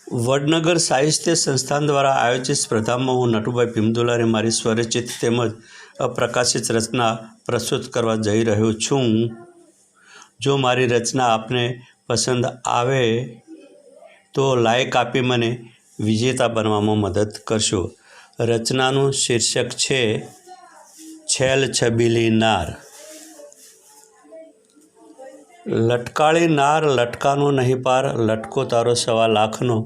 વડનગર સાહિત્ય સંસ્થાન દ્વારા આયોજિત સ્પર્ધામાં હું નટુભાઈ ભીમદુલારે મારી સ્વરચિત તેમજ અપ્રકાશિત રચના પ્રસ્તુત કરવા જઈ રહ્યો છું। જો મારી રચના આપને પસંદ આવે તો લાઈક આપી મને વિજેતા બનવામાં મદદ કરશો। રચનાનું શીર્ષક છે છેલ છબીલી નાર। લટકાળી નાર લટકાનો નહીં પાર, લટકો તારો 1.25 લાખનો।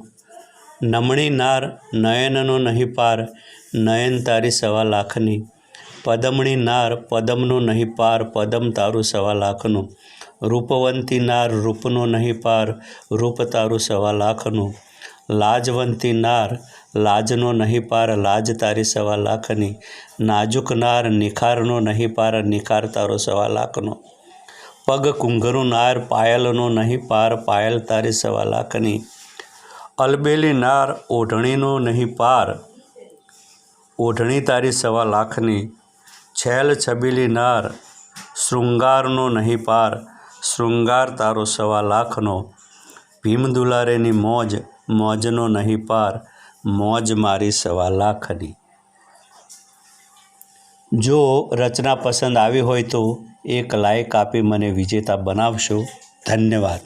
નમણી નાર નયનનો નહીં પાર, નયન તારી 1.25 લાખની। પદમણી નાર પદમનો નહીં પાર, પદમ તારું 1.25 લાખનું। રૂપવંતી નાર રૂપનો નહીં પાર, રૂપ તારું 1.25 લાખનું। લાજવંતી નાર લાજનો નહીં પાર, લાજ તારી 1.25 લાખની। નાજુક નાર નિખારનો નહીં પાર, નિખાર તારો 1.25 લાખનો। પગ કુંઘરું નાર પાયલનો નહીં પાર, પાયલ તારી 1.25 લાખની। અલબેલી નાર ઓઢણીનો નહીં પાર, ઓઢણી તારી 1.25 લાખની। છેલ છબીલી નાર શૃંગારનો નહીં પાર, શૃંગાર તારો 1.25 લાખનો। ભીમદુલારેની મોજ મોજનો નહીં પાર, મોજ મારી 1.25 લાખની। જો રચના પસંદ આવી હોય તો એક લાઈક આપી મને વિજેતા બનાવશો। ધન્યવાદ।